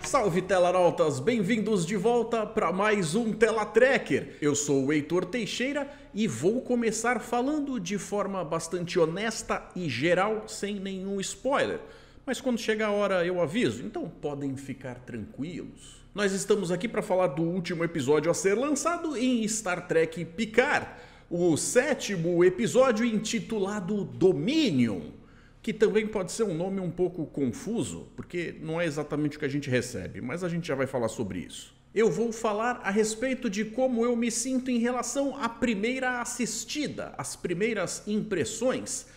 Salve telanautas, bem-vindos de volta para mais um Telatracker. Eu sou o Heitor Teixeira e vou começar falando de forma bastante honesta e geral, sem nenhum spoiler. Mas quando chegar a hora eu aviso, então podem ficar tranquilos. Nós estamos aqui para falar do último episódio a ser lançado em Star Trek Picard, o 7º episódio intitulado Dominion. Que também pode ser um nome um pouco confuso, porque não é exatamente o que a gente recebe, mas a gente já vai falar sobre isso. Eu vou falar a respeito de como eu me sinto em relação à primeira assistida, as primeiras impressões.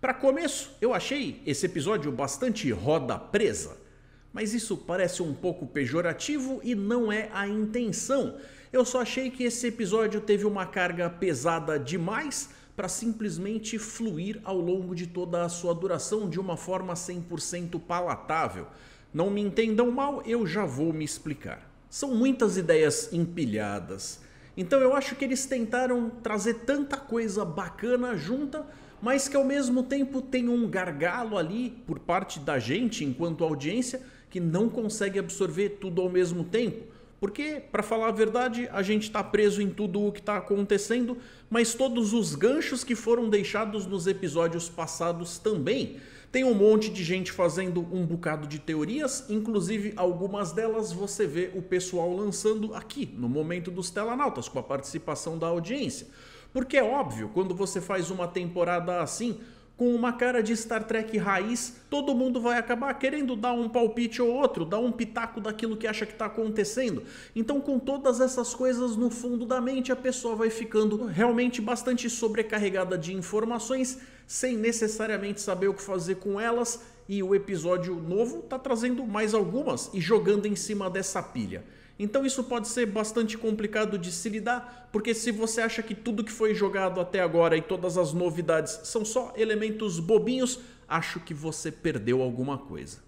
Para começo, eu achei esse episódio bastante roda presa, mas isso parece um pouco pejorativo e não é a intenção. Eu só achei que esse episódio teve uma carga pesada demais para simplesmente fluir ao longo de toda a sua duração de uma forma 100% palatável. Não me entendam mal, eu já vou me explicar. São muitas ideias empilhadas, então eu acho que eles tentaram trazer tanta coisa bacana junta, mas que ao mesmo tempo tem um gargalo ali por parte da gente enquanto audiência que não consegue absorver tudo ao mesmo tempo. Porque, para falar a verdade, a gente está preso em tudo o que está acontecendo, mas todos os ganchos que foram deixados nos episódios passados também. Tem um monte de gente fazendo um bocado de teorias, inclusive algumas delas você vê o pessoal lançando aqui, no Momento dos Telanautas, com a participação da audiência. Porque é óbvio, quando você faz uma temporada assim, com uma cara de Star Trek raiz, todo mundo vai acabar querendo dar um palpite ou outro, dar um pitaco daquilo que acha que está acontecendo. Então, com todas essas coisas no fundo da mente, a pessoa vai ficando realmente bastante sobrecarregada de informações, sem necessariamente saber o que fazer com elas, e o episódio novo está trazendo mais algumas e jogando em cima dessa pilha. Então isso pode ser bastante complicado de se lidar, porque se você acha que tudo que foi jogado até agora e todas as novidades são só elementos bobinhos, acho que você perdeu alguma coisa.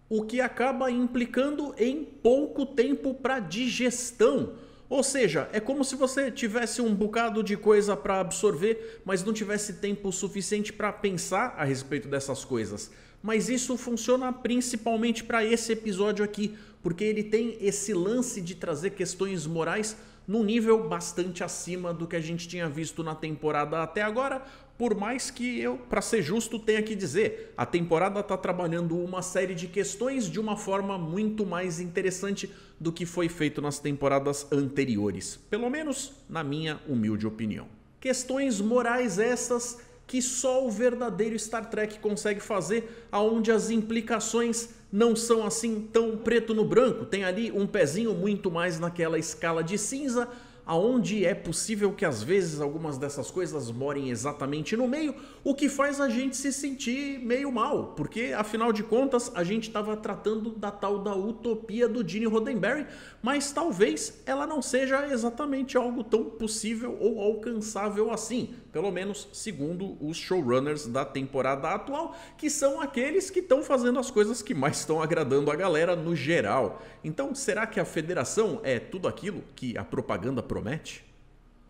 O que acaba implicando em pouco tempo para digestão. Ou seja, é como se você tivesse um bocado de coisa para absorver, mas não tivesse tempo suficiente para pensar a respeito dessas coisas. Mas isso funciona principalmente para esse episódio aqui, porque ele tem esse lance de trazer questões morais num nível bastante acima do que a gente tinha visto na temporada até agora, por mais que eu, para ser justo, tenha que dizer, a temporada está trabalhando uma série de questões de uma forma muito mais interessante do que foi feito nas temporadas anteriores, pelo menos na minha humilde opinião. Questões morais essas que só o verdadeiro Star Trek consegue fazer, aonde as implicações não são assim tão preto no branco, tem ali um pezinho muito mais naquela escala de cinza, aonde é possível que às vezes algumas dessas coisas morem exatamente no meio, o que faz a gente se sentir meio mal, porque afinal de contas a gente estava tratando da tal da utopia do Gene Roddenberry, mas talvez ela não seja exatamente algo tão possível ou alcançável assim, pelo menos segundo os showrunners da temporada atual, que são aqueles que estão fazendo as coisas que mais estão agradando a galera no geral. Então, será que a Federação é tudo aquilo que a propaganda promete?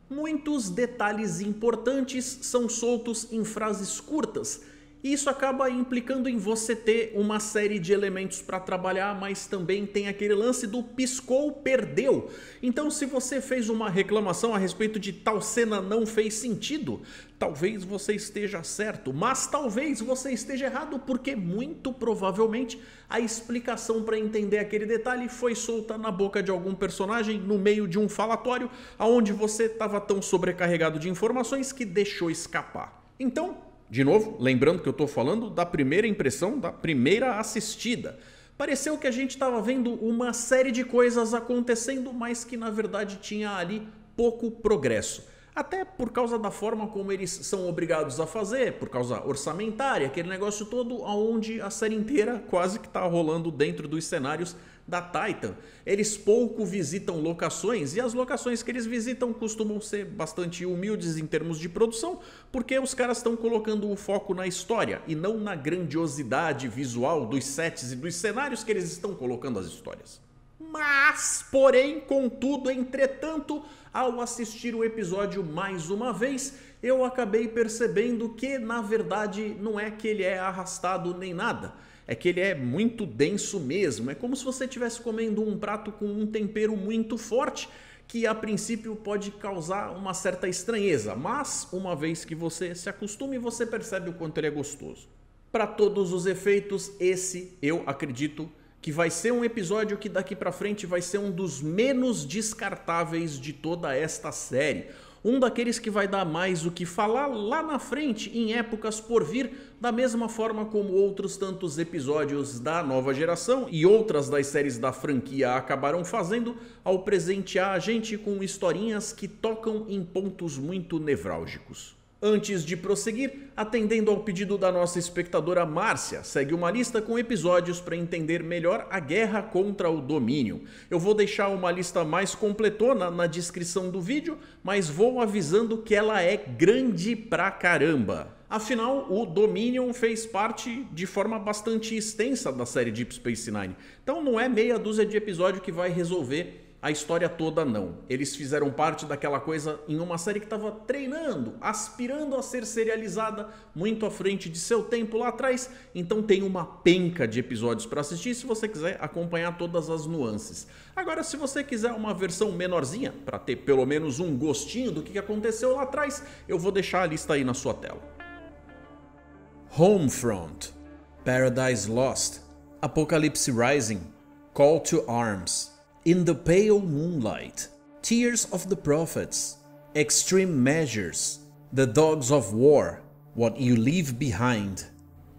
Muitos detalhes importantes são soltos em frases curtas, e isso acaba implicando em você ter uma série de elementos para trabalhar, mas também tem aquele lance do piscou, perdeu. Então, se você fez uma reclamação a respeito de tal cena não fez sentido, talvez você esteja certo, mas talvez você esteja errado, porque muito provavelmente a explicação para entender aquele detalhe foi solta na boca de algum personagem no meio de um falatório, aonde você estava tão sobrecarregado de informações que deixou escapar. Então, de novo, lembrando que eu estou falando da primeira impressão, da primeira assistida. Pareceu que a gente estava vendo uma série de coisas acontecendo, mas que na verdade tinha ali pouco progresso. Até por causa da forma como eles são obrigados a fazer, por causa orçamentária, aquele negócio todo onde a série inteira quase que está rolando dentro dos cenários da Titan. Eles pouco visitam locações e as locações que eles visitam costumam ser bastante humildes em termos de produção, porque os caras estão colocando o foco na história e não na grandiosidade visual dos sets e dos cenários que eles estão colocando as histórias. Mas, porém, contudo, entretanto, ao assistir o episódio mais uma vez, eu acabei percebendo que, na verdade, não é que ele é arrastado nem nada. É que ele é muito denso mesmo. É como se você estivesse comendo um prato com um tempero muito forte, que a princípio pode causar uma certa estranheza. Mas, uma vez que você se acostume, você percebe o quanto ele é gostoso. Para todos os efeitos, esse, eu acredito, que vai ser um episódio que daqui pra frente vai ser um dos menos descartáveis de toda esta série. Um daqueles que vai dar mais o que falar lá na frente, em épocas por vir, da mesma forma como outros tantos episódios da nova geração e outras das séries da franquia acabaram fazendo ao presentear a gente com historinhas que tocam em pontos muito nevrálgicos. Antes de prosseguir, atendendo ao pedido da nossa espectadora Márcia, segue uma lista com episódios para entender melhor a guerra contra o Dominion. Eu vou deixar uma lista mais completona na descrição do vídeo, mas vou avisando que ela é grande pra caramba. Afinal, o Dominion fez parte de forma bastante extensa da série Deep Space Nine, então não é meia dúzia de episódio que vai resolver a história toda, não. Eles fizeram parte daquela coisa em uma série que estava treinando, aspirando a ser serializada, muito à frente de seu tempo lá atrás, então tem uma penca de episódios para assistir se você quiser acompanhar todas as nuances. Agora, se você quiser uma versão menorzinha, para ter pelo menos um gostinho do que aconteceu lá atrás, eu vou deixar a lista aí na sua tela. Homefront, Paradise Lost, Apocalypse Rising, Call to Arms, In the Pale Moonlight, Tears of the Prophets, Extreme Measures, The Dogs of War, What You Leave Behind.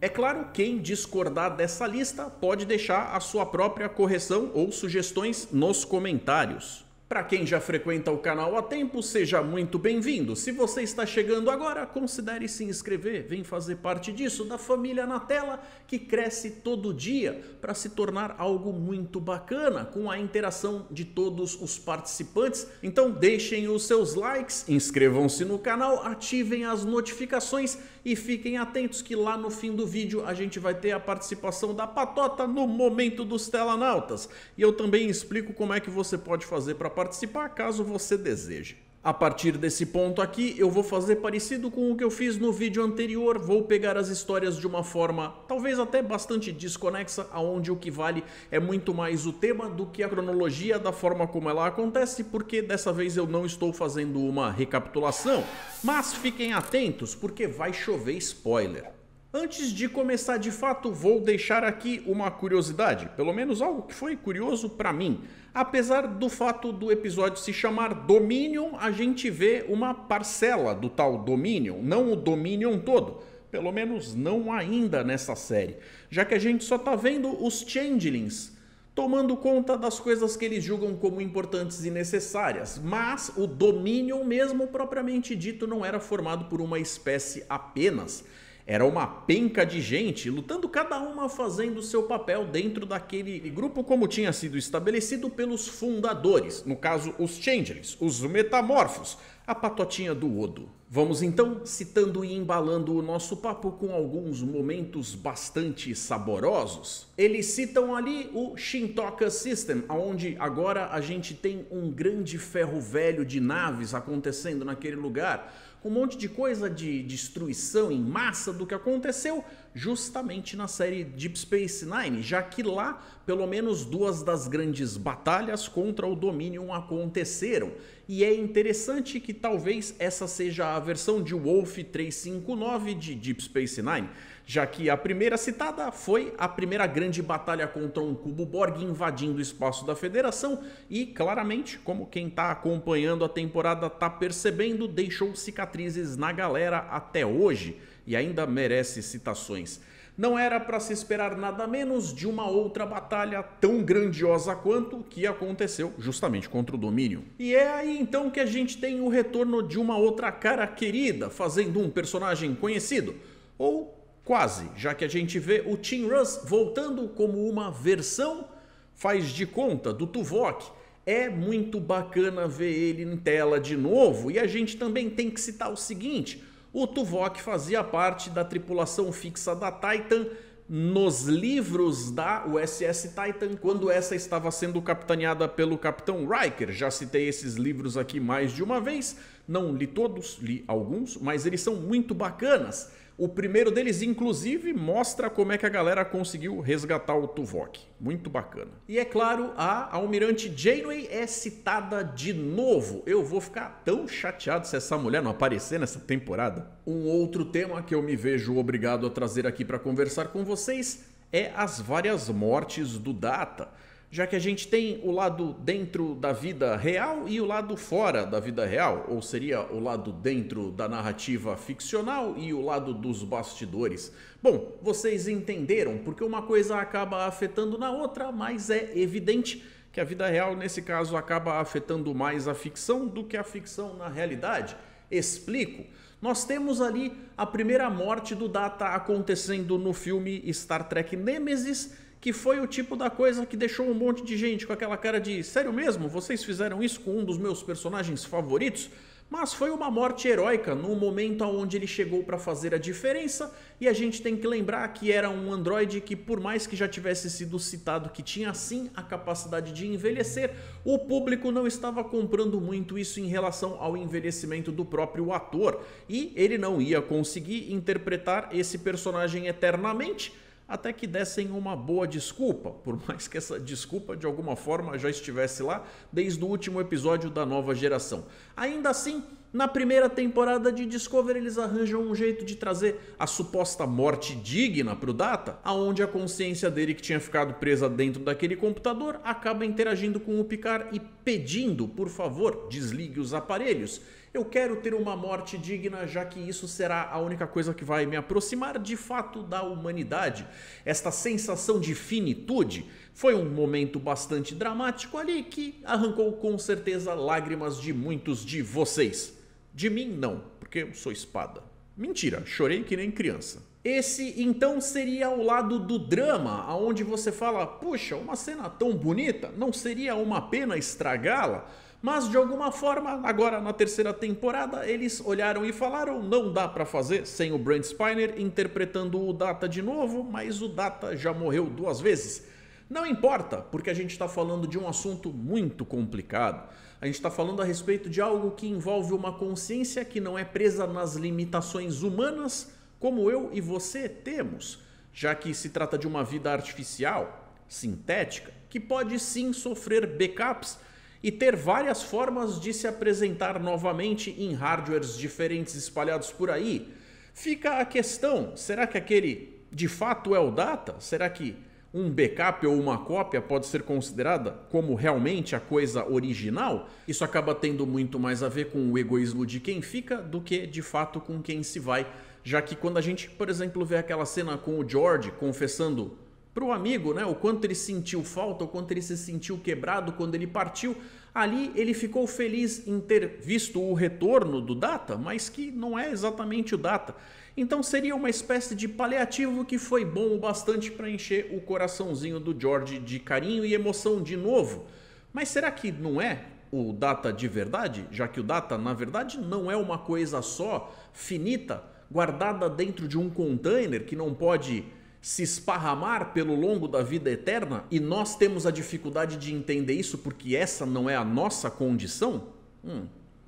É claro, quem discordar dessa lista pode deixar a sua própria correção ou sugestões nos comentários. Para quem já frequenta o canal há tempo, seja muito bem-vindo. Se você está chegando agora, considere se inscrever. Vem fazer parte disso, da família na tela, que cresce todo dia para se tornar algo muito bacana, com a interação de todos os participantes. Então deixem os seus likes, inscrevam-se no canal, ativem as notificações e fiquem atentos que lá no fim do vídeo a gente vai ter a participação da Patota no Momento dos Telanautas. E eu também explico como é que você pode fazer para participar caso você deseje. A partir desse ponto aqui, eu vou fazer parecido com o que eu fiz no vídeo anterior, vou pegar as histórias de uma forma talvez até bastante desconexa, onde o que vale é muito mais o tema do que a cronologia da forma como ela acontece, porque dessa vez eu não estou fazendo uma recapitulação, mas fiquem atentos porque vai chover spoiler. Antes de começar de fato, vou deixar aqui uma curiosidade, pelo menos algo que foi curioso para mim. Apesar do fato do episódio se chamar Dominion, a gente vê uma parcela do tal Dominion, não o Dominion todo. Pelo menos não ainda nessa série, já que a gente só tá vendo os Changelings tomando conta das coisas que eles julgam como importantes e necessárias. Mas o Dominion mesmo, propriamente dito, não era formado por uma espécie apenas. Era uma penca de gente, lutando cada uma fazendo seu papel dentro daquele grupo como tinha sido estabelecido pelos fundadores, no caso os Changelings, os Metamorfos, a patotinha do Odo. Vamos então citando e embalando o nosso papo com alguns momentos bastante saborosos. Eles citam ali o Shintoka System, onde agora a gente tem um grande ferro velho de naves acontecendo naquele lugar, com um monte de coisa de destruição em massa do que aconteceu justamente na série Deep Space Nine, já que lá pelo menos duas das grandes batalhas contra o Dominion aconteceram. E é interessante que talvez essa seja a versão de Wolf 359 de Deep Space Nine, já que a primeira citada foi a primeira grande batalha contra um cubo Borg invadindo o espaço da Federação e, claramente, como quem está acompanhando a temporada está percebendo, deixou cicatrizes na galera até hoje e ainda merece citações. Não era para se esperar nada menos de uma outra batalha tão grandiosa quanto que aconteceu justamente contra o Dominion. E é aí então que a gente tem o retorno de uma outra cara querida, fazendo um personagem conhecido, ou quase, já que a gente vê o Tim Russ voltando como uma versão faz de conta do Tuvok. É muito bacana ver ele em tela de novo, e a gente também tem que citar o seguinte: o Tuvok fazia parte da tripulação fixa da Titan nos livros da USS Titan, quando essa estava sendo capitaneada pelo Capitão Riker. Já citei esses livros aqui mais de uma vez, não li todos, li alguns, mas eles são muito bacanas. O primeiro deles, inclusive, mostra como é que a galera conseguiu resgatar o Tuvok. Muito bacana. E é claro, a Almirante Janeway é citada de novo. Eu vou ficar tão chateado se essa mulher não aparecer nessa temporada. Um outro tema que eu me vejo obrigado a trazer aqui para conversar com vocês é as várias mortes do Data. Já que a gente tem o lado dentro da vida real e o lado fora da vida real, ou seria o lado dentro da narrativa ficcional e o lado dos bastidores. Bom, vocês entenderam, porque uma coisa acaba afetando na outra, mas é evidente que a vida real, nesse caso, acaba afetando mais a ficção do que a ficção na realidade. Explico. Nós temos ali a primeira morte do Data acontecendo no filme Star Trek Nemesis, que foi o tipo da coisa que deixou um monte de gente com aquela cara de sério mesmo? Vocês fizeram isso com um dos meus personagens favoritos? Mas foi uma morte heróica no momento onde ele chegou para fazer a diferença, e a gente tem que lembrar que era um androide que, por mais que já tivesse sido citado que tinha sim a capacidade de envelhecer, o público não estava comprando muito isso em relação ao envelhecimento do próprio ator, e ele não ia conseguir interpretar esse personagem eternamente, até que dessem uma boa desculpa, por mais que essa desculpa de alguma forma já estivesse lá desde o último episódio da nova geração. Ainda assim, na primeira temporada de Discovery eles arranjam um jeito de trazer a suposta morte digna para o Data, aonde a consciência dele que tinha ficado presa dentro daquele computador acaba interagindo com o Picard e pedindo, por favor, desligue os aparelhos. Eu quero ter uma morte digna, já que isso será a única coisa que vai me aproximar de fato da humanidade. Esta sensação de finitude foi um momento bastante dramático ali que arrancou com certeza lágrimas de muitos de vocês. De mim não, porque eu sou espada. Mentira, chorei que nem criança. Esse então seria o lado do drama, onde você fala, puxa, uma cena tão bonita, não seria uma pena estragá-la? Mas de alguma forma, agora na terceira temporada, eles olharam e falaram, não dá pra fazer sem o Brent Spiner interpretando o Data de novo, mas o Data já morreu 2 vezes. Não importa, porque a gente está falando de um assunto muito complicado. A gente está falando a respeito de algo que envolve uma consciência que não é presa nas limitações humanas, como eu e você temos, já que se trata de uma vida artificial, sintética, que pode sim sofrer backups e ter várias formas de se apresentar novamente em hardwares diferentes espalhados por aí. Fica a questão, será que aquele de fato é o Data? Será que um backup ou uma cópia pode ser considerada como realmente a coisa original? Isso acaba tendo muito mais a ver com o egoísmo de quem fica do que de fato com quem se vai, já que quando a gente, por exemplo, vê aquela cena com o George confessando para o amigo, né, o quanto ele sentiu falta, o quanto ele se sentiu quebrado quando ele partiu, ali ele ficou feliz em ter visto o retorno do Data, mas que não é exatamente o Data. Então seria uma espécie de paliativo que foi bom o bastante para encher o coraçãozinho do George de carinho e emoção de novo. Mas será que não é o Data de verdade? Já que o Data, na verdade, não é uma coisa só, finita, guardada dentro de um container que não pode se esparramar pelo longo da vida eterna, e nós temos a dificuldade de entender isso porque essa não é a nossa condição?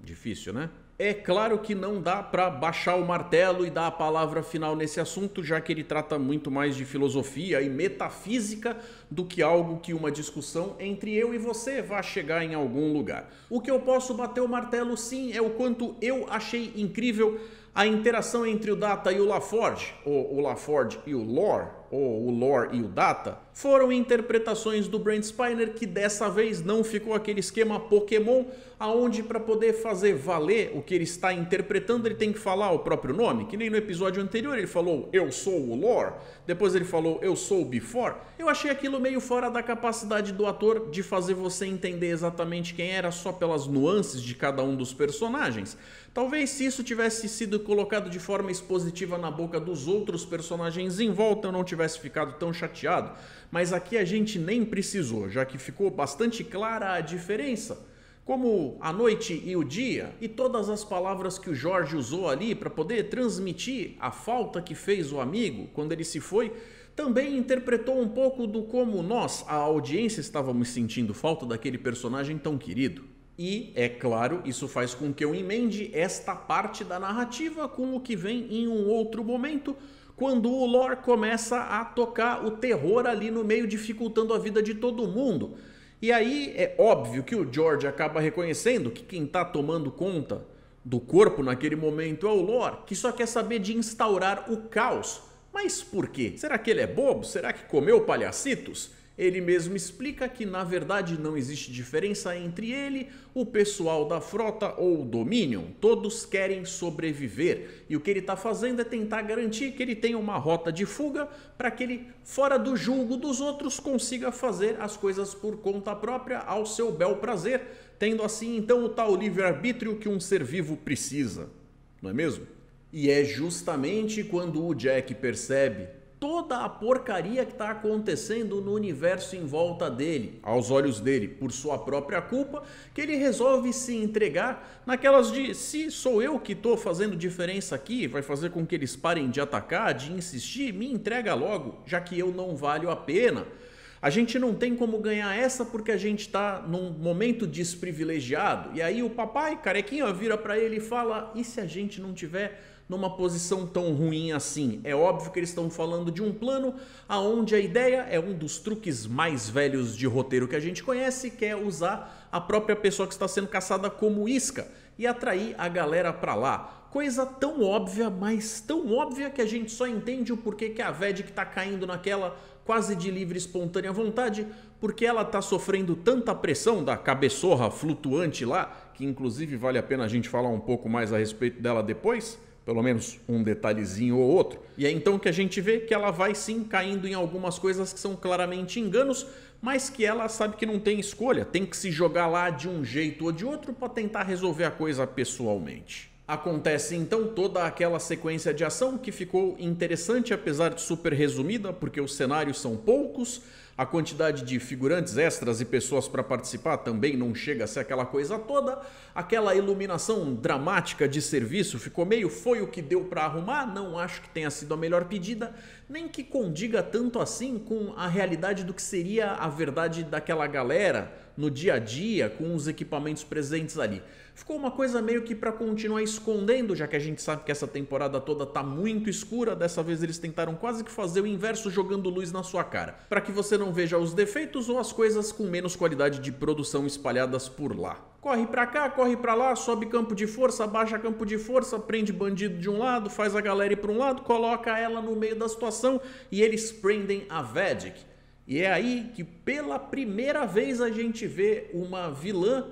Difícil, né? É claro que não dá para baixar o martelo e dar a palavra final nesse assunto, já que ele trata muito mais de filosofia e metafísica do que algo que uma discussão entre eu e você vá chegar em algum lugar. O que eu posso bater o martelo sim é o quanto eu achei incrível a interação entre o Data e o LaForge, ou o LaForge e o Lore, ou o Lore e o Data, foram interpretações do Brent Spiner que dessa vez não ficou aquele esquema Pokémon, aonde para poder fazer valer o que ele está interpretando ele tem que falar o próprio nome, que nem no episódio anterior ele falou eu sou o Lore, depois ele falou eu sou o Before. Eu achei aquilo meio fora da capacidade do ator de fazer você entender exatamente quem era só pelas nuances de cada um dos personagens. Talvez se isso tivesse sido colocado de forma expositiva na boca dos outros personagens em volta eu não tivesse ficado tão chateado, mas aqui a gente nem precisou, já que ficou bastante clara a diferença, como a noite e o dia, e todas as palavras que o Jorge usou ali para poder transmitir a falta que fez o amigo quando ele se foi, também interpretou um pouco do como nós, a audiência, estávamos sentindo falta daquele personagem tão querido. E, é claro, isso faz com que eu emende esta parte da narrativa com o que vem em um outro momento, quando o lore começa a tocar o terror ali no meio, dificultando a vida de todo mundo. E aí é óbvio que o George acaba reconhecendo que quem está tomando conta do corpo naquele momento é o lore, que só quer saber de instaurar o caos. Mas por quê? Será que ele é bobo? Será que comeu palhacitos? Ele mesmo explica que na verdade não existe diferença entre ele, o pessoal da frota ou o Dominion. Todos querem sobreviver e o que ele está fazendo é tentar garantir que ele tenha uma rota de fuga para que ele, fora do julgo dos outros, consiga fazer as coisas por conta própria ao seu bel prazer, tendo assim então o tal livre-arbítrio que um ser vivo precisa, não é mesmo? E é justamente quando o Jack percebe toda a porcaria que está acontecendo no universo em volta dele, aos olhos dele, por sua própria culpa, que ele resolve se entregar naquelas de se sou eu que estou fazendo diferença aqui, vai fazer com que eles parem de atacar, de insistir, me entrega logo, já que eu não valho a pena. A gente não tem como ganhar essa porque a gente está num momento desprivilegiado. E aí o papai, carequinha, vira para ele e fala, e se a gente não tiver numa posição tão ruim assim? É óbvio que eles estão falando de um plano onde a ideia é um dos truques mais velhos de roteiro que a gente conhece, que é usar a própria pessoa que está sendo caçada como isca e atrair a galera para lá. Coisa tão óbvia, mas tão óbvia que a gente só entende o porquê que a Vedek está caindo naquela quase de livre e espontânea vontade, porque ela está sofrendo tanta pressão da cabeçorra flutuante lá, que inclusive vale a pena a gente falar um pouco mais a respeito dela depois, pelo menos um detalhezinho ou outro. E é então que a gente vê que ela vai sim caindo em algumas coisas que são claramente enganos, mas que ela sabe que não tem escolha, tem que se jogar lá de um jeito ou de outro para tentar resolver a coisa pessoalmente. Acontece então toda aquela sequência de ação que ficou interessante, apesar de super resumida, porque os cenários são poucos, a quantidade de figurantes extras e pessoas para participar também não chega a ser aquela coisa toda, aquela iluminação dramática de serviço ficou meio foi o que deu para arrumar, não acho que tenha sido a melhor pedida, nem que condiga tanto assim com a realidade do que seria a verdade daquela galera no dia a dia com os equipamentos presentes ali. Ficou uma coisa meio que para continuar escondendo, já que a gente sabe que essa temporada toda tá muito escura, dessa vez eles tentaram quase que fazer o inverso jogando luz na sua cara, para que você não veja os defeitos ou as coisas com menos qualidade de produção espalhadas por lá. Corre pra cá, corre pra lá, sobe campo de força, baixa campo de força, prende bandido de um lado, faz a galera ir pra um lado, coloca ela no meio da situação e eles prendem a Vedek. E é aí que pela primeira vez a gente vê uma vilã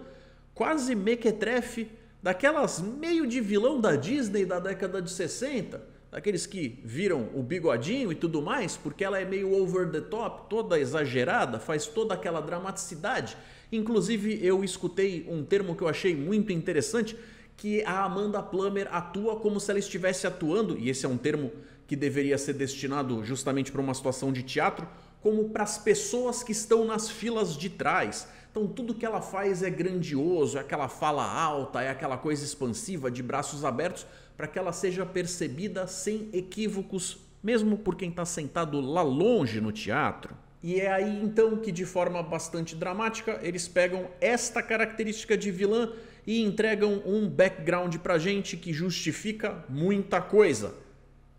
quase mequetrefe, daquelas meio de vilão da Disney da década de 60, daqueles que viram o bigodinho e tudo mais, porque ela é meio over the top, toda exagerada, faz toda aquela dramaticidade. Inclusive eu escutei um termo que eu achei muito interessante, que a Amanda Plummer atua como se ela estivesse atuando, e esse é um termo que deveria ser destinado justamente para uma situação de teatro, como para as pessoas que estão nas filas de trás. Então tudo que ela faz é grandioso, é aquela fala alta, é aquela coisa expansiva de braços abertos para que ela seja percebida sem equívocos, mesmo por quem está sentado lá longe no teatro. E é aí então que de forma bastante dramática eles pegam esta característica de vilã e entregam um background pra gente que justifica muita coisa.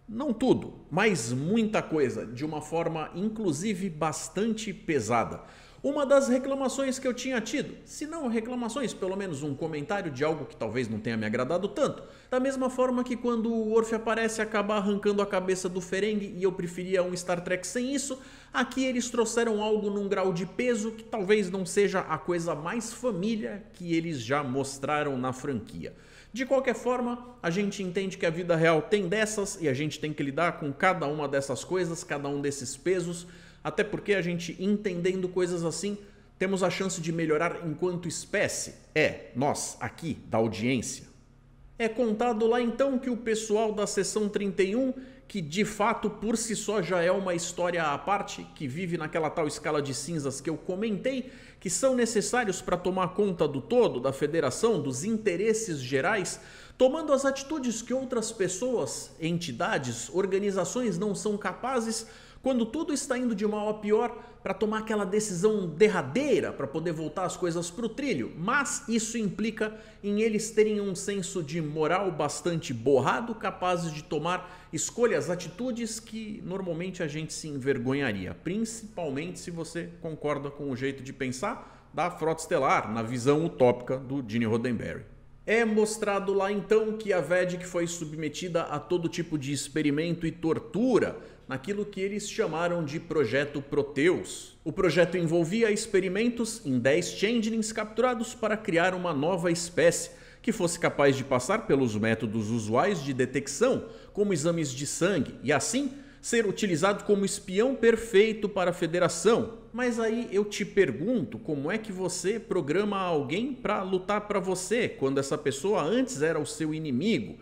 Não tudo, mas muita coisa, de uma forma inclusive bastante pesada. Uma das reclamações que eu tinha tido, se não reclamações, pelo menos um comentário de algo que talvez não tenha me agradado tanto, da mesma forma que quando o Worf aparece acaba arrancando a cabeça do Ferengi e eu preferia um Star Trek sem isso, aqui eles trouxeram algo num grau de peso que talvez não seja a coisa mais família que eles já mostraram na franquia. De qualquer forma, a gente entende que a vida real tem dessas e a gente tem que lidar com cada uma dessas coisas, cada um desses pesos, até porque a gente entendendo coisas assim, temos a chance de melhorar enquanto espécie. Nós, aqui, da audiência. É contado lá então que o pessoal da Seção 31, que de fato por si só já é uma história à parte, que vive naquela tal escala de cinzas que eu comentei, que são necessários para tomar conta do todo, da federação, dos interesses gerais, tomando as atitudes que outras pessoas, entidades, organizações não são capazes, quando tudo está indo de mal a pior, para tomar aquela decisão derradeira para poder voltar as coisas para o trilho, mas isso implica em eles terem um senso de moral bastante borrado, capazes de tomar escolhas, atitudes que normalmente a gente se envergonharia, principalmente se você concorda com o jeito de pensar da Frota Estelar, na visão utópica do Gene Roddenberry. É mostrado lá então que a Vedic foi submetida a todo tipo de experimento e tortura naquilo que eles chamaram de Projeto Proteus. O projeto envolvia experimentos em 10 changelings capturados para criar uma nova espécie que fosse capaz de passar pelos métodos usuais de detecção, como exames de sangue, e assim ser utilizado como espião perfeito para a Federação. Mas aí eu te pergunto, como é que você programa alguém para lutar para você, quando essa pessoa antes era o seu inimigo?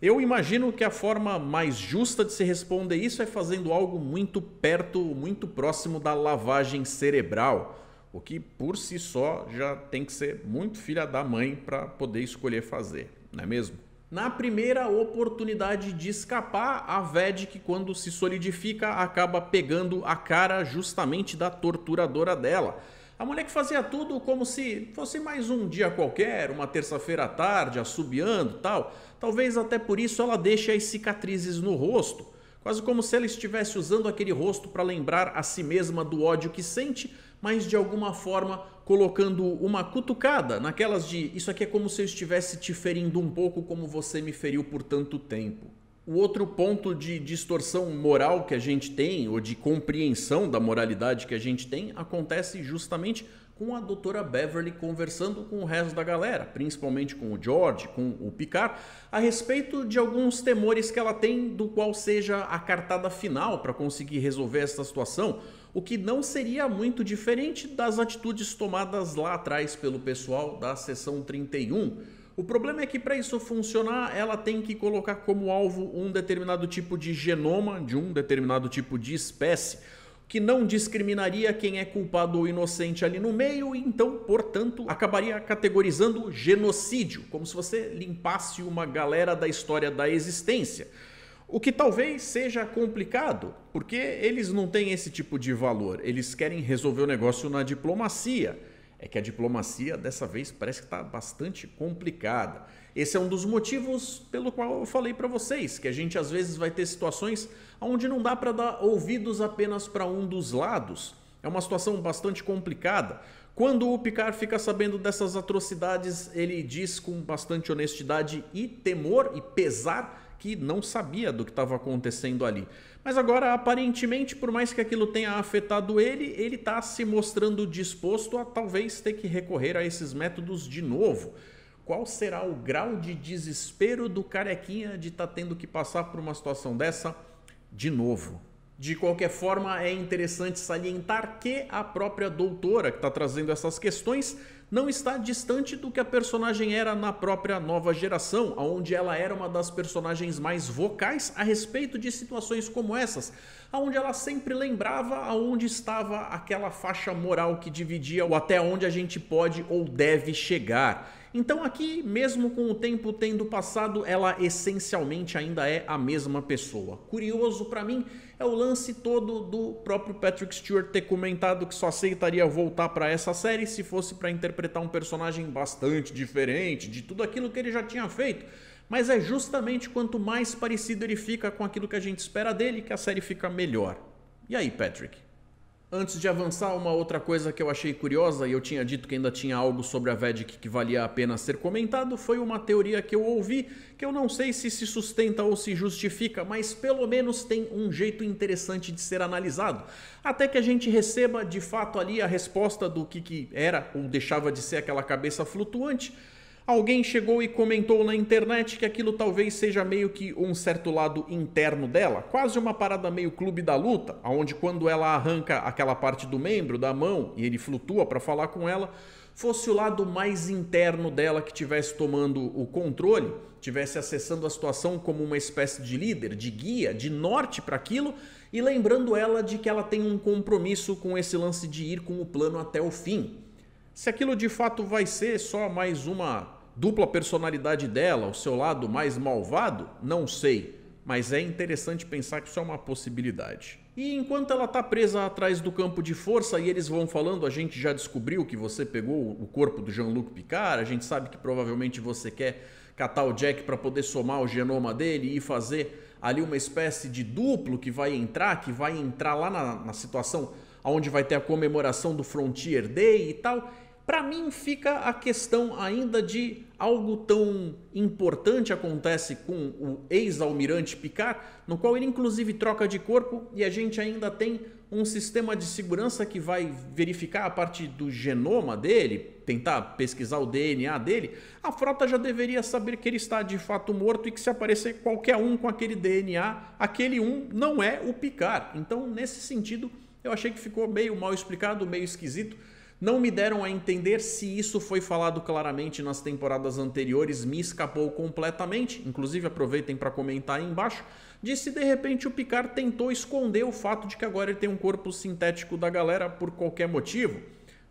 Eu imagino que a forma mais justa de se responder isso é fazendo algo muito perto, muito próximo da lavagem cerebral, o que por si só já tem que ser muito filha da mãe para poder escolher fazer, não é mesmo? Na primeira oportunidade de escapar, a Vedic, quando se solidifica, acaba pegando a cara justamente da torturadora dela. A mulher que fazia tudo como se fosse mais um dia qualquer, uma terça-feira à tarde, assobiando e tal. Talvez até por isso ela deixe as cicatrizes no rosto, quase como se ela estivesse usando aquele rosto para lembrar a si mesma do ódio que sente, mas de alguma forma colocando uma cutucada naquelas de isso aqui é como se eu estivesse te ferindo um pouco como você me feriu por tanto tempo. O outro ponto de distorção moral que a gente tem, ou de compreensão da moralidade que a gente tem, acontece justamente com a doutora Beverly conversando com o resto da galera, principalmente com o George, com o Picard, a respeito de alguns temores que ela tem do qual seja a cartada final para conseguir resolver essa situação, o que não seria muito diferente das atitudes tomadas lá atrás pelo pessoal da Seção 31. O problema é que para isso funcionar, ela tem que colocar como alvo um determinado tipo de genoma de um determinado tipo de espécie, que não discriminaria quem é culpado ou inocente ali no meio, e então, portanto, acabaria categorizando genocídio, como se você limpasse uma galera da história da existência. O que talvez seja complicado, porque eles não têm esse tipo de valor, eles querem resolver o negócio na diplomacia. É que a diplomacia dessa vez parece que está bastante complicada. Esse é um dos motivos pelo qual eu falei para vocês, que a gente às vezes vai ter situações onde não dá para dar ouvidos apenas para um dos lados. É uma situação bastante complicada. Quando o Picard fica sabendo dessas atrocidades, ele diz com bastante honestidade e temor e pesar que não sabia do que estava acontecendo ali. Mas agora, aparentemente, por mais que aquilo tenha afetado ele está se mostrando disposto a talvez ter que recorrer a esses métodos de novo. Qual será o grau de desespero do carequinha de estar tendo que passar por uma situação dessa de novo? De qualquer forma, é interessante salientar que a própria doutora que está trazendo essas questões não está distante do que a personagem era na própria nova geração, onde ela era uma das personagens mais vocais a respeito de situações como essas, onde ela sempre lembrava aonde estava aquela faixa moral que dividia o até onde a gente pode ou deve chegar. Então aqui, mesmo com o tempo tendo passado, ela essencialmente ainda é a mesma pessoa. Curioso para mim é o lance todo do próprio Patrick Stewart ter comentado que só aceitaria voltar para essa série se fosse para interpretar um personagem bastante diferente de tudo aquilo que ele já tinha feito. Mas é justamente quanto mais parecido ele fica com aquilo que a gente espera dele que a série fica melhor. E aí, Patrick? Antes de avançar, uma outra coisa que eu achei curiosa, e eu tinha dito que ainda tinha algo sobre a Vedic que valia a pena ser comentado, foi uma teoria que eu ouvi, que eu não sei se sustenta ou se justifica, mas pelo menos tem um jeito interessante de ser analisado, até que a gente receba de fato ali a resposta do que era ou deixava de ser aquela cabeça flutuante. Alguém chegou e comentou na internet que aquilo talvez seja meio que um certo lado interno dela, quase uma parada meio Clube da Luta, onde quando ela arranca aquela parte do membro, da mão, e ele flutua para falar com ela, fosse o lado mais interno dela que estivesse tomando o controle, estivesse acessando a situação como uma espécie de líder, de guia, de norte para aquilo, e lembrando ela de que ela tem um compromisso com esse lance de ir com o plano até o fim. Se aquilo de fato vai ser só mais uma dupla personalidade dela, o seu lado mais malvado, não sei, mas é interessante pensar que isso é uma possibilidade. E enquanto ela tá presa atrás do campo de força e eles vão falando, a gente já descobriu que você pegou o corpo do Jean-Luc Picard, a gente sabe que provavelmente você quer catar o Jack para poder somar o genoma dele e fazer ali uma espécie de duplo que vai entrar lá na situação onde vai ter a comemoração do Frontier Day e tal. Para mim fica a questão ainda de algo tão importante acontece com o ex-almirante Picard, no qual ele inclusive troca de corpo e a gente ainda tem um sistema de segurança que vai verificar a parte do genoma dele, tentar pesquisar o DNA dele. A frota já deveria saber que ele está de fato morto e que se aparecer qualquer um com aquele DNA, aquele um não é o Picard. Então, nesse sentido, eu achei que ficou meio mal explicado, meio esquisito. Não me deram a entender se isso foi falado claramente nas temporadas anteriores, me escapou completamente. Inclusive, aproveitem para comentar aí embaixo de se de repente o Picard tentou esconder o fato de que agora ele tem um corpo sintético da galera por qualquer motivo.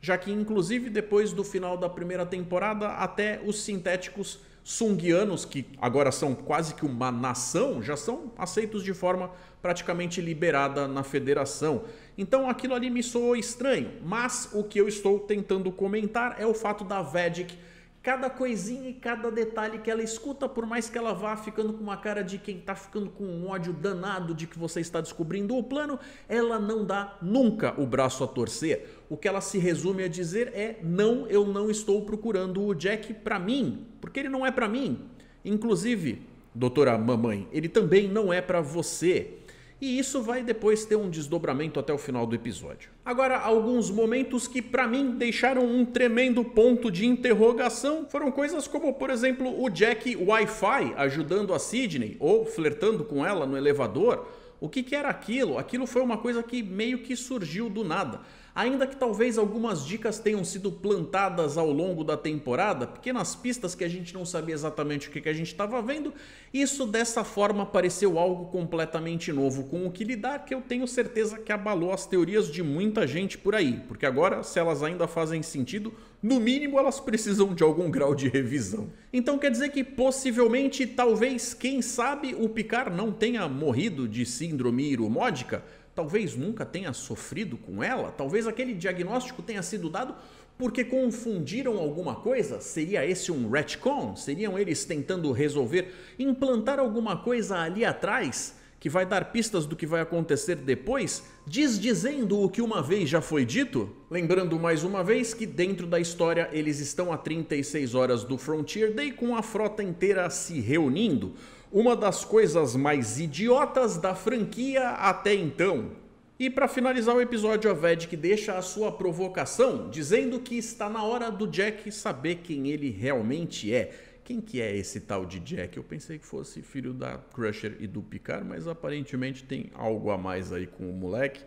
Já que, inclusive, depois do final da primeira temporada, até os sintéticos sungianos, que agora são quase que uma nação, já são aceitos de forma praticamente liberada na Federação. Então aquilo ali me soou estranho, mas o que eu estou tentando comentar é o fato da Vedic, cada coisinha e cada detalhe que ela escuta, por mais que ela vá ficando com uma cara de quem está ficando com um ódio danado de que você está descobrindo o plano, ela não dá nunca o braço a torcer. O que ela se resume a dizer é: não, eu não estou procurando o Jack para mim, porque ele não é para mim. Inclusive, doutora mamãe, ele também não é para você. E isso vai depois ter um desdobramento até o final do episódio. Agora, alguns momentos que pra mim deixaram um tremendo ponto de interrogação foram coisas como, por exemplo, o Jack Wi-Fi ajudando a Sidney ou flertando com ela no elevador. O que era aquilo? Aquilo foi uma coisa que meio que surgiu do nada. Ainda que talvez algumas dicas tenham sido plantadas ao longo da temporada, pequenas pistas que a gente não sabia exatamente o que a gente estava vendo, isso dessa forma pareceu algo completamente novo com o que lidar, que eu tenho certeza que abalou as teorias de muita gente por aí, porque agora, se elas ainda fazem sentido, no mínimo elas precisam de algum grau de revisão. Então quer dizer que possivelmente, talvez, quem sabe, o Picard não tenha morrido de síndrome iromódica? Talvez nunca tenha sofrido com ela? Talvez aquele diagnóstico tenha sido dado porque confundiram alguma coisa? Seria esse um retcon? Seriam eles tentando resolver, implantar alguma coisa ali atrás que vai dar pistas do que vai acontecer depois, desdizendo o que uma vez já foi dito? Lembrando mais uma vez que dentro da história eles estão a 36 horas do Frontier Day com a frota inteira se reunindo. Uma das coisas mais idiotas da franquia até então. E para finalizar o episódio, a Vedic deixa a sua provocação, dizendo que está na hora do Jack saber quem ele realmente é. Quem que é esse tal de Jack? Eu pensei que fosse filho da Crusher e do Picard, mas aparentemente tem algo a mais aí com o moleque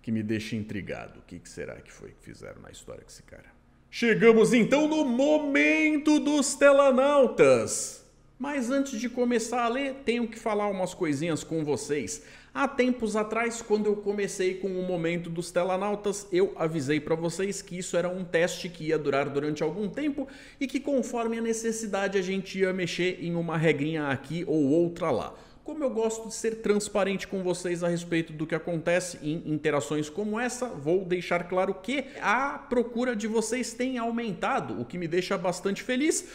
que me deixa intrigado. O que será que foi que fizeram na história com esse cara? Chegamos então no momento dos telanautas! Mas antes de começar a ler, tenho que falar umas coisinhas com vocês. Há tempos atrás, quando eu comecei com o momento dos telanautas, eu avisei para vocês que isso era um teste que ia durar durante algum tempo e que conforme a necessidade a gente ia mexer em uma regrinha aqui ou outra lá. Como eu gosto de ser transparente com vocês a respeito do que acontece em interações como essa, vou deixar claro que a procura de vocês tem aumentado, o que me deixa bastante feliz,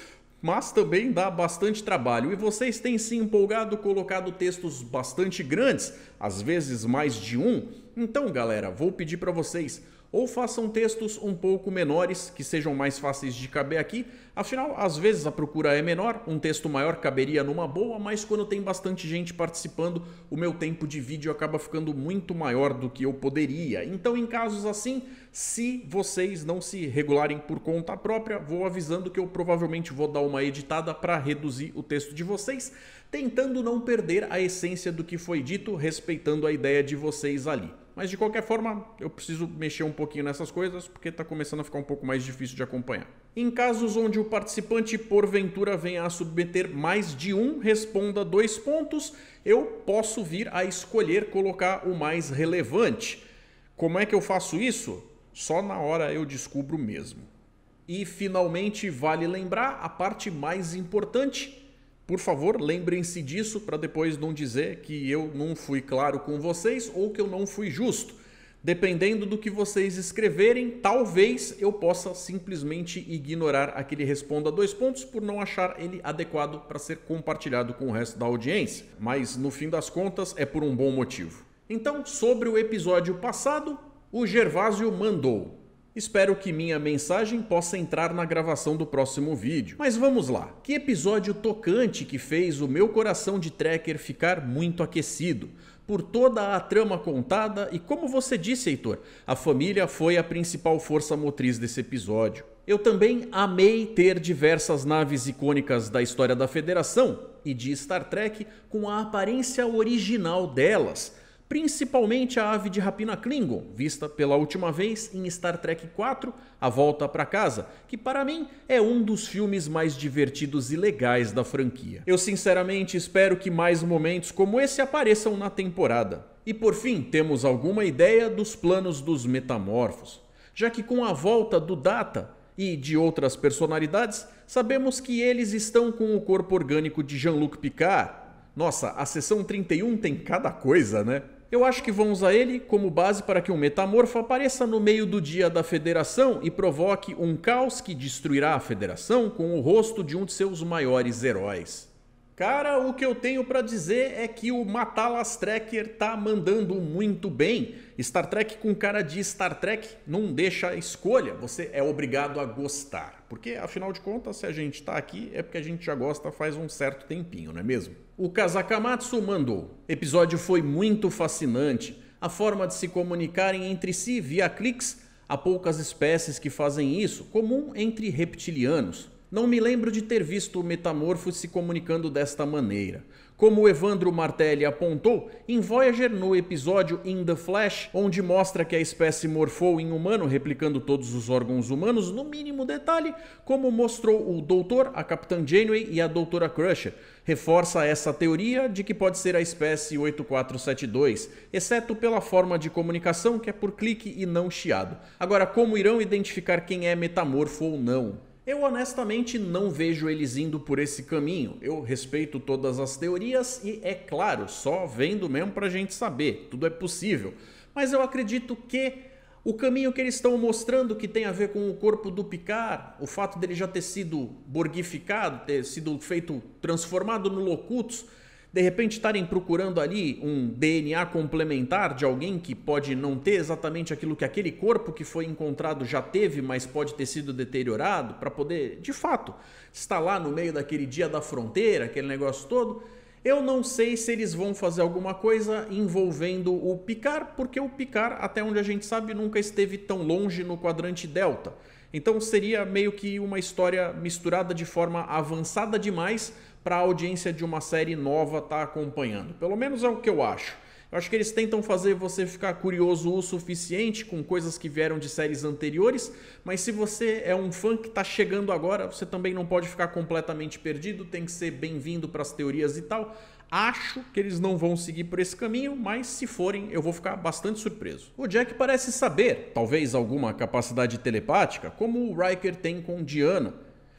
mas também dá bastante trabalho. E vocês têm se empolgado, colocado textos bastante grandes, às vezes mais de um. Então, galera, vou pedir para vocês, ou façam textos um pouco menores, que sejam mais fáceis de caber aqui. Afinal, às vezes a procura é menor, um texto maior caberia numa boa, mas quando tem bastante gente participando, o meu tempo de vídeo acaba ficando muito maior do que eu poderia. Então, em casos assim, se vocês não se regularem por conta própria, vou avisando que eu provavelmente vou dar uma editada para reduzir o texto de vocês, tentando não perder a essência do que foi dito, respeitando a ideia de vocês ali. Mas de qualquer forma, eu preciso mexer um pouquinho nessas coisas, porque está começando a ficar um pouco mais difícil de acompanhar. Em casos onde o participante porventura venha a submeter mais de um, responda 2 pontos, eu posso vir a escolher colocar o mais relevante. Como é que eu faço isso? Só na hora eu descubro mesmo. E finalmente vale lembrar a parte mais importante. Por favor, lembrem-se disso para depois não dizer que eu não fui claro com vocês ou que eu não fui justo. Dependendo do que vocês escreverem, talvez eu possa simplesmente ignorar aquele responda 2 pontos por não achar ele adequado para ser compartilhado com o resto da audiência. Mas no fim das contas é por um bom motivo. Então, sobre o episódio passado, o Gervásio mandou: espero que minha mensagem possa entrar na gravação do próximo vídeo. Mas vamos lá. Que episódio tocante que fez o meu coração de trekker ficar muito aquecido. Por toda a trama contada e, como você disse, Heitor, a família foi a principal força motriz desse episódio. Eu também amei ter diversas naves icônicas da história da Federação e de Star Trek com a aparência original delas. Principalmente a ave de rapina Klingon, vista pela última vez em Star Trek IV, A Volta para Casa, que para mim é um dos filmes mais divertidos e legais da franquia. Eu sinceramente espero que mais momentos como esse apareçam na temporada. E por fim, temos alguma ideia dos planos dos metamorfos, já que com a volta do Data e de outras personalidades, sabemos que eles estão com o corpo orgânico de Jean-Luc Picard. Nossa, a seção 31 tem cada coisa, né? Eu acho que vão usar ele como base para que um metamorfo apareça no meio do dia da Federação e provoque um caos que destruirá a Federação com o rosto de um de seus maiores heróis. Cara, o que eu tenho para dizer é que o Matalas Trekker tá mandando muito bem. Star Trek com cara de Star Trek não deixa escolha, você é obrigado a gostar. Porque, afinal de contas, se a gente tá aqui é porque a gente já gosta faz um certo tempinho, não é mesmo? O Kazakamatsu mandou: episódio foi muito fascinante. A forma de se comunicarem entre si via cliques, há poucas espécies que fazem isso, comum entre reptilianos. Não me lembro de ter visto o metamorfo se comunicando desta maneira. Como o Evandro Martelli apontou, em Voyager no episódio In the Flash, onde mostra que a espécie morfou em humano, replicando todos os órgãos humanos no mínimo detalhe, como mostrou o Doutor, a Capitã Janeway e a Doutora Crusher, reforça essa teoria de que pode ser a espécie 8472, exceto pela forma de comunicação que é por clique e não chiado. Agora, como irão identificar quem é metamorfo ou não? Eu honestamente não vejo eles indo por esse caminho. Eu respeito todas as teorias e, é claro, só vendo mesmo pra gente saber. Tudo é possível. Mas eu acredito que o caminho que eles estão mostrando que tem a ver com o corpo do Picard, o fato dele já ter sido borgificado, ter sido feito, transformado no Locutus, de repente estarem procurando ali um DNA complementar de alguém que pode não ter exatamente aquilo que aquele corpo que foi encontrado já teve, mas pode ter sido deteriorado, para poder, de fato, estar lá no meio daquele dia da fronteira, aquele negócio todo. Eu não sei se eles vão fazer alguma coisa envolvendo o Picard, porque o Picard, até onde a gente sabe, nunca esteve tão longe no quadrante Delta. Então seria meio que uma história misturada de forma avançada demais para a audiência de uma série nova estar acompanhando. Pelo menos é o que eu acho. Eu acho que eles tentam fazer você ficar curioso o suficiente com coisas que vieram de séries anteriores, mas se você é um fã que está chegando agora, você também não pode ficar completamente perdido, tem que ser bem-vindo para as teorias e tal. Acho que eles não vão seguir por esse caminho, mas se forem, eu vou ficar bastante surpreso. O Jack parece saber, talvez alguma capacidade telepática, como o Riker tem com Diana.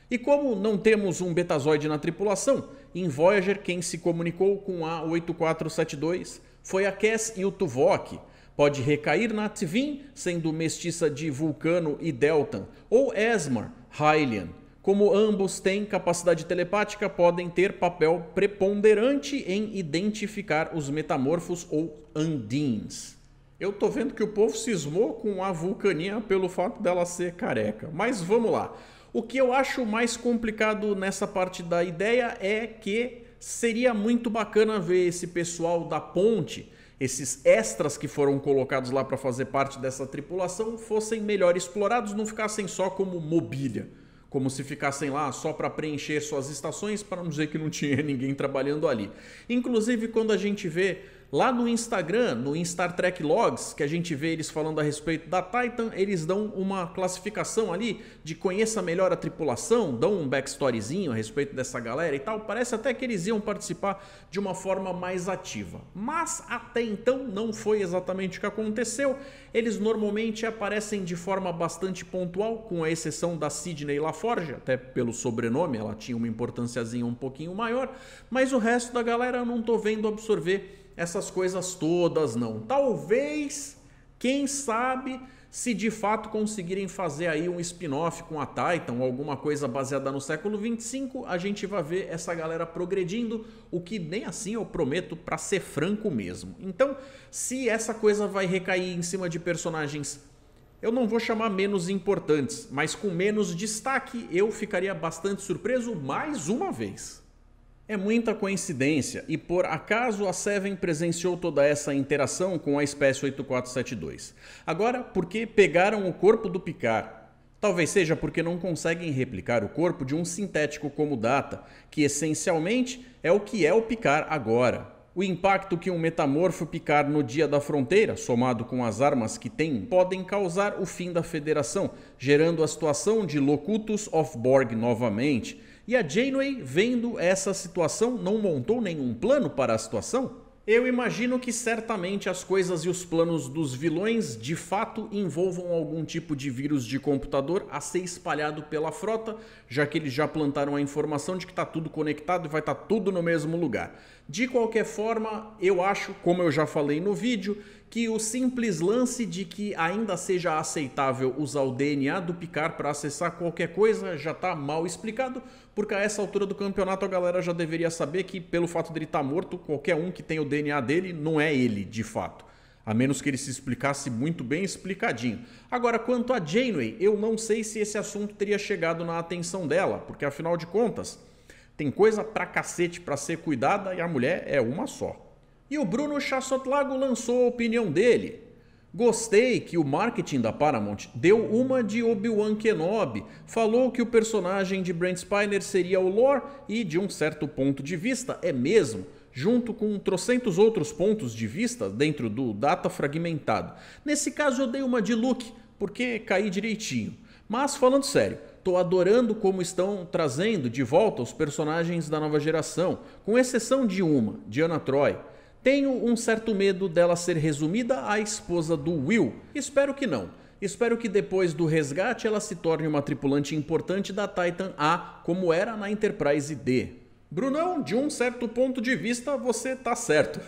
E como não temos um betazoide na tripulação, em Voyager quem se comunicou com a 8472 foi a Cass e o Tuvok. Pode recair na Tvin, sendo mestiça de Vulcano e Deltan, ou Esmar, Hylian. Como ambos têm capacidade telepática, podem ter papel preponderante em identificar os metamorfos ou Undines. Eu tô vendo que o povo cismou com a Vulcaninha pelo fato dela ser careca, mas vamos lá. O que eu acho mais complicado nessa parte da ideia é que seria muito bacana ver esse pessoal da ponte, esses extras que foram colocados lá para fazer parte dessa tripulação, fossem melhor explorados, não ficassem só como mobília, como se ficassem lá só para preencher suas estações, para não dizer que não tinha ninguém trabalhando ali. Inclusive, quando a gente vê Lá no Instagram, no Star Trek Logs, que a gente vê eles falando a respeito da Titan, eles dão uma classificação ali de conheça melhor a tripulação, dão um backstoryzinho a respeito dessa galera e tal. Parece até que eles iam participar de uma forma mais ativa. Mas até então não foi exatamente o que aconteceu. Eles normalmente aparecem de forma bastante pontual, com a exceção da Sidney LaForge, até pelo sobrenome, ela tinha uma importânciazinha um pouquinho maior, mas o resto da galera eu não tô vendo absorver essas coisas todas não. Talvez, quem sabe, se de fato conseguirem fazer aí um spin-off com a Titan ou alguma coisa baseada no século 25, a gente vai ver essa galera progredindo, o que nem assim eu prometo, pra ser franco mesmo. Então, se essa coisa vai recair em cima de personagens, eu não vou chamar menos importantes, mas com menos destaque, eu ficaria bastante surpreso mais uma vez. É muita coincidência e por acaso a Seven presenciou toda essa interação com a espécie 8472. Agora, por que pegaram o corpo do Picard? Talvez seja porque não conseguem replicar o corpo de um sintético como Data, que essencialmente é o que é o Picard agora. O impacto que um metamorfo Picard no Dia da Fronteira, somado com as armas que tem, podem causar o fim da Federação, gerando a situação de Locutus of Borg novamente. E a Janeway, vendo essa situação, não montou nenhum plano para a situação? Eu imagino que certamente as coisas e os planos dos vilões de fato envolvam algum tipo de vírus de computador a ser espalhado pela frota, já que eles já plantaram a informação de que está tudo conectado e vai estar tudo no mesmo lugar. De qualquer forma, eu acho, como eu já falei no vídeo, que o simples lance de que ainda seja aceitável usar o DNA do Picard para acessar qualquer coisa já está mal explicado, porque a essa altura do campeonato a galera já deveria saber que pelo fato dele estar morto, qualquer um que tem o DNA dele não é ele de fato. A menos que ele se explicasse muito bem explicadinho. Agora, quanto a Janeway, eu não sei se esse assunto teria chegado na atenção dela, porque afinal de contas, tem coisa pra cacete pra ser cuidada e a mulher é uma só. E o Bruno Chassotlago lançou a opinião dele. Gostei que o marketing da Paramount deu uma de Obi-Wan Kenobi, falou que o personagem de Brent Spiner seria o Lore e, de um certo ponto de vista, é mesmo, junto com trocentos outros pontos de vista dentro do Data fragmentado. Nesse caso eu dei uma de Luke, porque caí direitinho. Mas falando sério, tô adorando como estão trazendo de volta os personagens da nova geração, com exceção de uma, Deanna Troi. Tenho um certo medo dela ser resumida à esposa do Will. Espero que não. Espero que depois do resgate ela se torne uma tripulante importante da Titan A, como era na Enterprise D. Brunão, de um certo ponto de vista, você tá certo.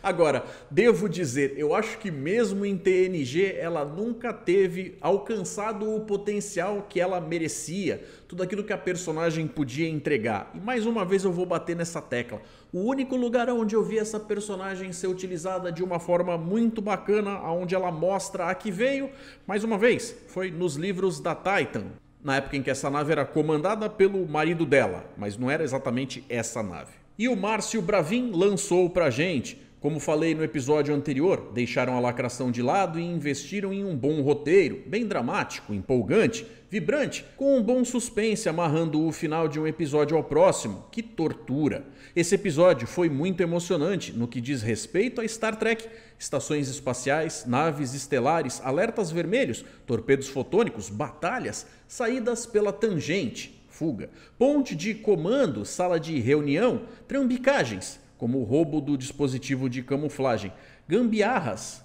Agora, devo dizer, eu acho que mesmo em TNG ela nunca teve alcançado o potencial que ela merecia, tudo aquilo que a personagem podia entregar. E mais uma vez eu vou bater nessa tecla. O único lugar onde eu vi essa personagem ser utilizada de uma forma muito bacana, onde ela mostra a que veio, mais uma vez, foi nos livros da Titan. Na época em que essa nave era comandada pelo marido dela, mas não era exatamente essa nave. E o Márcio Bravin lançou pra gente. Como falei no episódio anterior, deixaram a lacração de lado e investiram em um bom roteiro, bem dramático, empolgante, vibrante, com um bom suspense amarrando o final de um episódio ao próximo. Que tortura! Esse episódio foi muito emocionante no que diz respeito a Star Trek, estações espaciais, naves estelares, alertas vermelhos, torpedos fotônicos, batalhas, saídas pela tangente, fuga, ponte de comando, sala de reunião, trambicagens, como o roubo do dispositivo de camuflagem, gambiarras,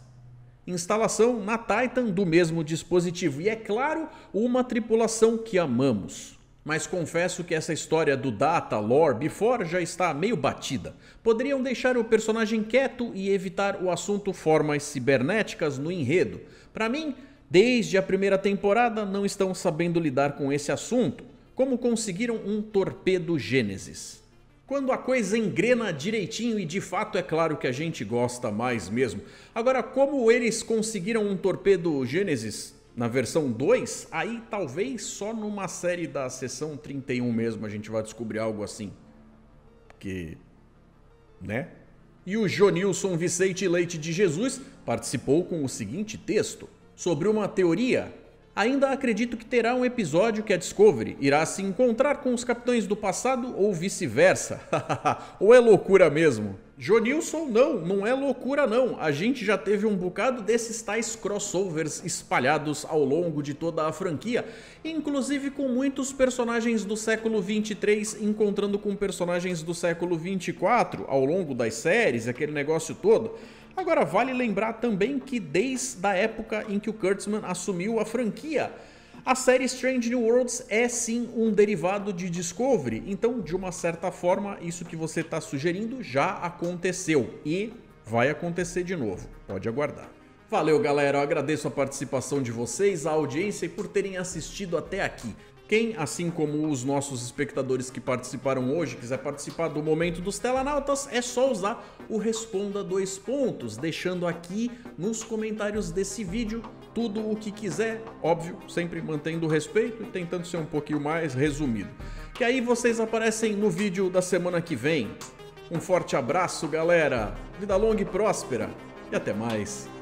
instalação na Titan do mesmo dispositivo e, é claro, uma tripulação que amamos. Mas confesso que essa história do Data, Lore, Before já está meio batida. Poderiam deixar o personagem quieto e evitar o assunto formas cibernéticas no enredo. Para mim, desde a primeira temporada não estão sabendo lidar com esse assunto, como conseguiram um torpedo Gênesis. Quando a coisa engrena direitinho e de fato é claro que a gente gosta mais mesmo. Agora, como eles conseguiram um torpedo Gênesis na versão 2, aí talvez só numa série da Seção 31 mesmo a gente vai descobrir algo assim. Porque, né? E o Jonilson Vicente Leite de Jesus participou com o seguinte texto. Sobre uma teoria, ainda acredito que terá um episódio que a Discovery irá se encontrar com os capitães do passado ou vice-versa. Ou é loucura mesmo? Jonilson, não é loucura não, a gente já teve um bocado desses tais crossovers espalhados ao longo de toda a franquia, inclusive com muitos personagens do século 23 encontrando com personagens do século 24 ao longo das séries, aquele negócio todo. Agora vale lembrar também que desde a época em que o Kurtzman assumiu a franquia, a série Strange New Worlds é sim um derivado de Discovery, então de uma certa forma isso que você está sugerindo já aconteceu e vai acontecer de novo, pode aguardar. Valeu galera, eu agradeço a participação de vocês, a audiência e por terem assistido até aqui. Quem, assim como os nossos espectadores que participaram hoje, quiser participar do Momento dos Telanautas, é só usar o Responda 2 pontos, deixando aqui nos comentários desse vídeo tudo o que quiser, óbvio, sempre mantendo o respeito e tentando ser um pouquinho mais resumido. Que aí vocês aparecem no vídeo da semana que vem. Um forte abraço, galera, vida longa e próspera, e até mais.